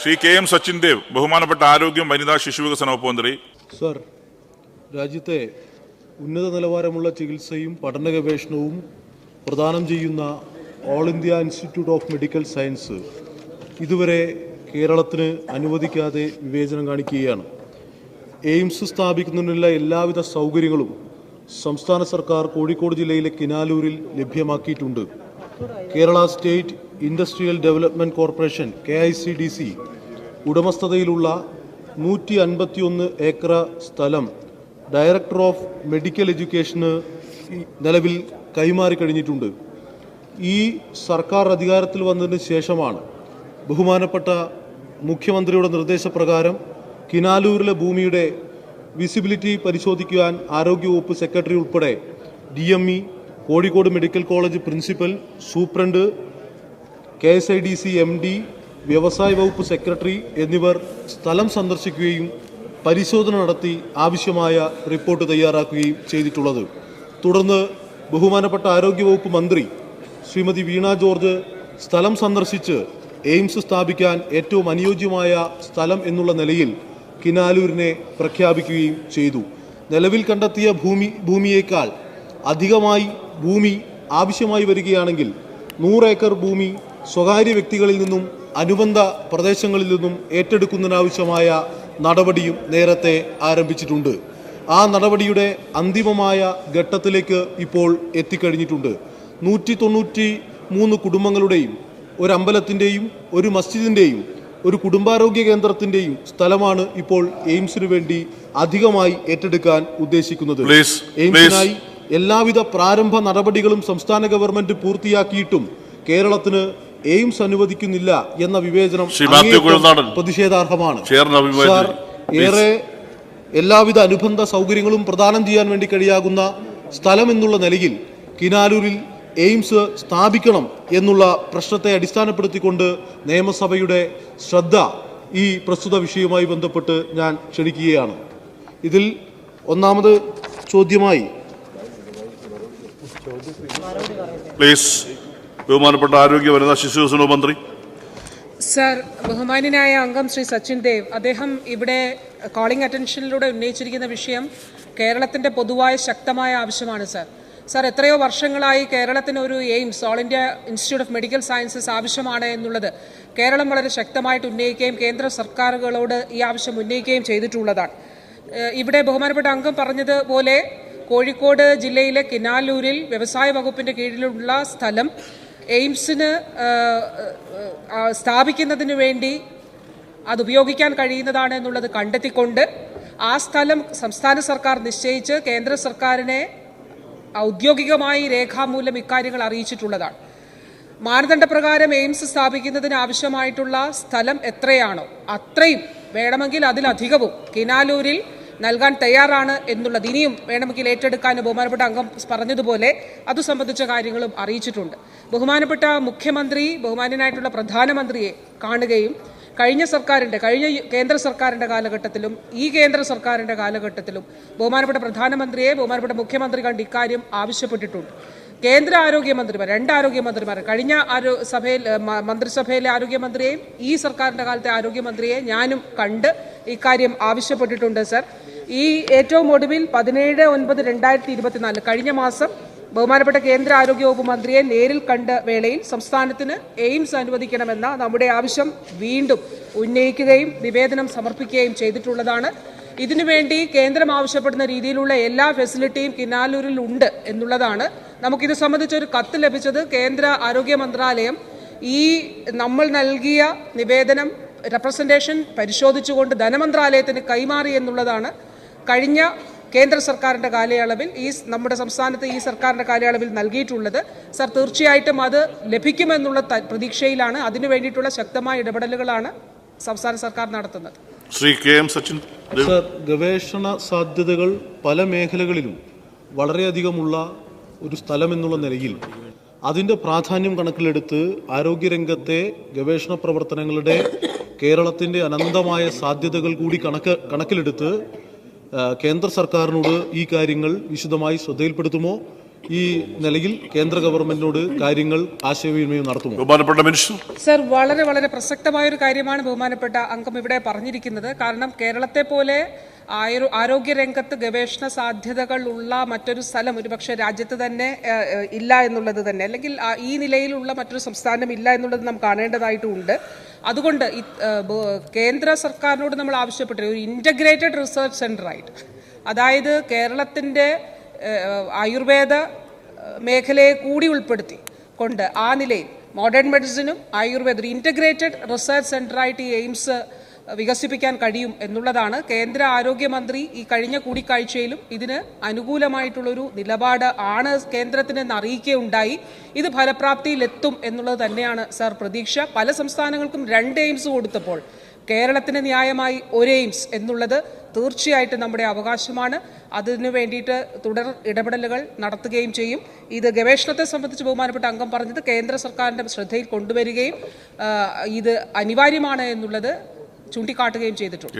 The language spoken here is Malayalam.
ശ്രീ കെ.എം. സച്ചിൻ ദേവ്, ബഹുമാനപ്പെട്ട ആരോഗ്യം വനിതാ ശിശുവികസന വകുപ്പ് മന്ത്രി. സർ, രാജ്യത്തെ ഉന്നത നിലവാരമുള്ള ചികിത്സയും പഠന ഗവേഷണവും പ്രദാനം ചെയ്യുന്ന all India Institute of medical science ഇതുവരെ കേരളത്തിന് അനുവദിക്കാതെ വിവേചനം കാണിക്കുകയാണ്. എയിംസ് സ്ഥാപിക്കുന്നതിനുള്ള എല്ലാവിധ സൗകര്യങ്ങളും സംസ്ഥാന സർക്കാർ കോഴിക്കോട് ജില്ലയിലെ കിനാലൂരിൽ ലഭ്യമാക്കിയിട്ടുണ്ട്. Kerala state industrial development corporation KICDC ഉടമസ്ഥതയിലുള്ള 151 ഏക്കർ സ്ഥലം ഡയറക്ടർ ഓഫ് മെഡിക്കൽ എഡ്യൂക്കേഷന് നിലവിൽ കൈമാറി കഴിഞ്ഞിട്ടുണ്ട്. ഈ സർക്കാർ അധികാരത്തിൽ വന്നതിന് ശേഷമാണ് ബഹുമാനപ്പെട്ട മുഖ്യമന്ത്രിയുടെ നിർദ്ദേശപ്രകാരം കിനാലൂരിലെ ഭൂമിയുടെ വിസിബിലിറ്റി പരിശോധിക്കുവാൻ ആരോഗ്യവകുപ്പ് സെക്രട്ടറി ഉൾപ്പെടെ DME, Kozhikode medical college principal, superintendent, KSIDC MD, വ്യവസായ വകുപ്പ് സെക്രട്ടറി എന്നിവർ സ്ഥലം സന്ദർശിക്കുകയും പരിശോധന നടത്തി ആവശ്യമായ റിപ്പോർട്ട് തയ്യാറാക്കുകയും ചെയ്തിട്ടുള്ളത്. തുടർന്ന് ബഹുമാനപ്പെട്ട ആരോഗ്യവകുപ്പ് മന്ത്രി ശ്രീമതി വീണ ജോർജ് സ്ഥലം സന്ദർശിച്ച് എയിംസ് സ്ഥാപിക്കാൻ ഏറ്റവും അനുയോജ്യമായ സ്ഥലം എന്നുള്ള നിലയിൽ കിനാലൂരിനെ പ്രഖ്യാപിക്കുകയും ചെയ്തു. നിലവിൽ കണ്ടെത്തിയ ഭൂമിയേക്കാൾ അധികമായി ഭൂമി ആവശ്യമായി വരികയാണെങ്കിൽ 100 ഏക്കർ ഭൂമി സ്വകാര്യ വ്യക്തികളിൽ നിന്നും അനുബന്ധ പ്രദേശങ്ങളിൽ നിന്നും ഏറ്റെടുക്കുന്നതിനാവശ്യമായ നടപടിയും നേരത്തെ ആരംഭിച്ചിട്ടുണ്ട്. ആ നടപടിയുടെ അന്തിമമായ ഘട്ടത്തിലേക്ക് ഇപ്പോൾ എത്തിക്കഴിഞ്ഞിട്ടുണ്ട്. 193 കുടുംബങ്ങളുടെയും ഒരു അമ്പലത്തിൻ്റെയും ഒരു മസ്ജിദിൻ്റെയും ഒരു കുടുംബാരോഗ്യ കേന്ദ്രത്തിൻ്റെയും സ്ഥലമാണ് ഇപ്പോൾ എയിംസിനു വേണ്ടി അധികമായി ഏറ്റെടുക്കാൻ ഉദ്ദേശിക്കുന്നത്. എയിംസിനായി എല്ലാവിധ പ്രാരംഭ നടപടികളും സംസ്ഥാന ഗവൺമെന്റ് പൂർത്തിയാക്കിയിട്ടും കേരളത്തിന് എയിംസ് അനുവദിക്കുന്നില്ല എന്ന വിവേചനം പ്രതിഷേധാർഹമാണ്. സാർ, ഏറെ എല്ലാവിധ അനുബന്ധ സൗകര്യങ്ങളും പ്രദാനം ചെയ്യാൻ വേണ്ടി കഴിയാകുന്ന സ്ഥലം എന്നുള്ള നിലയിൽ കിനാലൂരിൽ എയിംസ് സ്ഥാപിക്കണം എന്നുള്ള പ്രശ്നത്തെ അടിസ്ഥാനപ്പെടുത്തിക്കൊണ്ട് നിയമസഭയുടെ ശ്രദ്ധ ഈ പ്രസ്തുത വിഷയവുമായി ബന്ധപ്പെട്ട് ഞാൻ ക്ഷണിക്കുകയാണ്. ഇതിൽ ഒന്നാമത് ചോദ്യമായി ബഹുമാനപ്പെട്ട ആരോഗ്യ വനിതാ ശിശുവികസന മന്ത്രി. സർ, ബഹുമാന്യനായ അംഗം ശ്രീ സച്ചിൻ ദേവ് അദ്ദേഹം ഇവിടെ കോളിംഗ് അറ്റൻഷനിലൂടെ ഉന്നയിച്ചിരിക്കുന്ന വിഷയം കേരളത്തിന്റെ പൊതുവായ ശക്തമായ ആവശ്യമാണ്. സർ, എത്രയോ വർഷങ്ങളായി കേരളത്തിന് ഒരു AIIMS, All India Institute of Medical Sciences ആവശ്യമാണ് എന്നുള്ളത് കേരളം വളരെ ശക്തമായിട്ട് ഉന്നയിക്കുകയും കേന്ദ്ര സർക്കാരുകളോട് ഈ ആവശ്യം ഉന്നയിക്കുകയും ചെയ്തിട്ടുള്ളതാണ്. ഇവിടെ ബഹുമാനപ്പെട്ട അംഗം പറഞ്ഞതുപോലെ കോഴിക്കോട് ജില്ലയിലെ കിനാലൂരിൽ വ്യവസായ വകുപ്പിന്റെ കീഴിലുള്ള സ്ഥലം എയിംസിന് സ്ഥാപിക്കുന്നതിന് വേണ്ടി അത് ഉപയോഗിക്കാൻ കഴിയുന്നതാണ് എന്നുള്ളത് കണ്ടെത്തിക്കൊണ്ട് ആ സ്ഥലം സംസ്ഥാന സർക്കാർ നിശ്ചയിച്ച് കേന്ദ്ര സർക്കാരിനെ ഔദ്യോഗികമായി രേഖാമൂലം ഇക്കാര്യങ്ങൾ അറിയിച്ചിട്ടുള്ളതാണ്. മാനദണ്ഡപ്രകാരം എയിംസ് സ്ഥാപിക്കുന്നതിന് ആവശ്യമായിട്ടുള്ള സ്ഥലം എത്രയാണോ അത്രയും വേണമെങ്കിൽ അതിലധികവും കിനാലൂരിൽ നൽകാൻ തയ്യാറാണ് എന്നുള്ളത്, ഇനിയും വേണമെങ്കിൽ ഏറ്റെടുക്കാൻ ബഹുമാനപ്പെട്ട അംഗം പറഞ്ഞതുപോലെ അത് സംബന്ധിച്ച കാര്യങ്ങളും അറിയിച്ചിട്ടുണ്ട്. ബഹുമാനപ്പെട്ട മുഖ്യമന്ത്രി ബഹുമാന്യനായിട്ടുള്ള പ്രധാനമന്ത്രിയെ കാണുകയും കഴിഞ്ഞ കേന്ദ്ര സർക്കാരിൻ്റെ കാലഘട്ടത്തിലും ഈ കേന്ദ്ര സർക്കാരിൻ്റെ കാലഘട്ടത്തിലും ബഹുമാനപ്പെട്ട പ്രധാനമന്ത്രിയെ ബഹുമാനപ്പെട്ട മുഖ്യമന്ത്രി കണ്ട് ഇക്കാര്യം ആവശ്യപ്പെട്ടിട്ടുണ്ട്. കേന്ദ്ര ആരോഗ്യമന്ത്രിമാർ, 2 ആരോഗ്യമന്ത്രിമാർ, കഴിഞ്ഞ മന്ത്രിസഭയിലെ ആരോഗ്യമന്ത്രിയെയും ഈ സർക്കാരിൻ്റെ കാലത്തെ ആരോഗ്യമന്ത്രിയെ ഞാനും കണ്ട് ഇക്കാര്യം ആവശ്യപ്പെട്ടിട്ടുണ്ട്. സർ, ഈ ഏറ്റവും ഒടുവിൽ 17/9/2024 കഴിഞ്ഞ മാസം ബഹുമാനപ്പെട്ട കേന്ദ്ര ആരോഗ്യവകുപ്പ് മന്ത്രിയെ നേരിൽ കണ്ട വേളയിൽ സംസ്ഥാനത്തിന് എയിംസ് അനുവദിക്കണമെന്ന നമ്മുടെ ആവശ്യം വീണ്ടും ഉന്നയിക്കുകയും നിവേദനം സമർപ്പിക്കുകയും ചെയ്തിട്ടുള്ളതാണ്. ഇതിനുവേണ്ടി കേന്ദ്രം ആവശ്യപ്പെടുന്ന രീതിയിലുള്ള എല്ലാ ഫെസിലിറ്റിയും കിനാലൂരിൽ ഉണ്ട് എന്നുള്ളതാണ്. നമുക്കിത് സംബന്ധിച്ചൊരു കത്ത് ലഭിച്ചത് കേന്ദ്ര ആരോഗ്യ മന്ത്രാലയം ഈ നമ്മൾ നൽകിയ നിവേദനം റെപ്രസെന്റേഷൻ പരിശോധിച്ചുകൊണ്ട് ധനമന്ത്രാലയത്തിന് കൈമാറി എന്നുള്ളതാണ്. കഴിഞ്ഞ കേന്ദ്ര സർക്കാരിൻ്റെ കാലയളവിൽ നമ്മുടെ സംസ്ഥാനത്ത് ഈ സർക്കാരിൻ്റെ കാലയളവിൽ നൽകിയിട്ടുള്ളത്. സർ, തീർച്ചയായിട്ടും അത് ലഭിക്കുമെന്നുള്ള പ്രതീക്ഷയിലാണ്. അതിനു വേണ്ടിയിട്ടുള്ള ശക്തമായ ഇടപെടലുകളാണ് സംസ്ഥാന സർക്കാർ നടത്തുന്നത്. ശ്രീ കെ.എം. സച്ചിൻ. സർ, ഗവേഷണ സാധ്യതകൾ പല മേഖലകളിലും വളരെയധികമുള്ള ഒരു സ്ഥലം എന്നുള്ള നിലയിൽ അതിൻ്റെ പ്രാധാന്യം കണക്കിലെടുത്ത് ആരോഗ്യരംഗത്തെ ഗവേഷണ പ്രവർത്തനങ്ങളുടെ കേരളത്തിൻ്റെ അനന്തമായ സാധ്യതകൾ കൂടി കണക്കിലെടുത്ത് കേന്ദ്ര സർക്കാരിനോട് ഈ കാര്യങ്ങൾ വിശദമായി ശ്രദ്ധയിൽപ്പെടുത്തുമോ ഈ നിലയിൽ കേന്ദ്ര ഗവൺമെന്റിനോട് കാര്യങ്ങൾ ആശയവിനിമയം നടത്തുമോ? ബഹുമാനപ്പെട്ട മിനിസ്റ്റർ. സർ, വളരെ വളരെ പ്രസക്തമായ ഒരു കാര്യമാണ് ബഹുമാനപ്പെട്ട അംഗം ഇവിടെ പറഞ്ഞിരിക്കുന്നത്. കാരണം കേരളത്തെ പോലെ ആരോഗ്യരംഗത്ത് ഗവേഷണ സാധ്യതകൾ ഉള്ള മറ്റൊരു സ്ഥലം ഒരുപക്ഷെ രാജ്യത്ത് തന്നെ ഇല്ല എന്നുള്ളത് തന്നെ, അല്ലെങ്കിൽ ഈ നിലയിലുള്ള മറ്റൊരു സംസ്ഥാനം ഇല്ല എന്നുള്ളത് നാം കാണേണ്ടതായിട്ടുണ്ട്. അതുകൊണ്ട് കേന്ദ്ര സർക്കാരിനോട് നമ്മൾ ആവശ്യപ്പെട്ട ഒരു ഇൻ്റഗ്രേറ്റഡ് റിസർച്ച് സെൻ്ററായിട്ട്, അതായത് കേരളത്തിൻ്റെ ആയുർവേദ മേഖലയെ കൂടി ഉൾപ്പെടുത്തി കൊണ്ട് ആ നിലയിൽ മോഡേൺ മെഡിസിനും ആയുർവേദ ഒരു ഇൻ്റഗ്രേറ്റഡ് റിസർച്ച് സെൻ്ററായിട്ട് ഈ എയിംസ് വികസിപ്പിക്കാൻ കഴിയും എന്നുള്ളതാണ്. കേന്ദ്ര ആരോഗ്യമന്ത്രി ഈ കഴിഞ്ഞ കൂടിക്കാഴ്ചയിലും ഇതിന് അനുകൂലമായിട്ടുള്ളൊരു നിലപാട് ആണ് കേന്ദ്രത്തിന് അറിയിക്കുകയുണ്ടായി. ഇത് ഫലപ്രാപ്തിയിലെത്തും എന്നുള്ളത് തന്നെയാണ് സർ പ്രതീക്ഷ. പല സംസ്ഥാനങ്ങൾക്കും 2 എയിംസ് കൊടുത്തപ്പോൾ കേരളത്തിന് ന്യായമായി 1 എയിംസ് എന്നുള്ളത് തീർച്ചയായിട്ടും നമ്മുടെ അവകാശമാണ്. അതിനു വേണ്ടിയിട്ട് തുടർ ഇടപെടലുകൾ നടത്തുകയും ചെയ്യും. ഇത് ഗവേഷണത്തെ സംബന്ധിച്ച് ബഹുമാനപ്പെട്ട അംഗം പറഞ്ഞത് കേന്ദ്ര സർക്കാരിൻ്റെ ശ്രദ്ധയിൽ കൊണ്ടുവരികയും ഇത് അനിവാര്യമാണ് എന്നുള്ളത് ചൂണ്ടിക്കാട്ടുകയും ചെയ്തിട്ടുണ്ട്.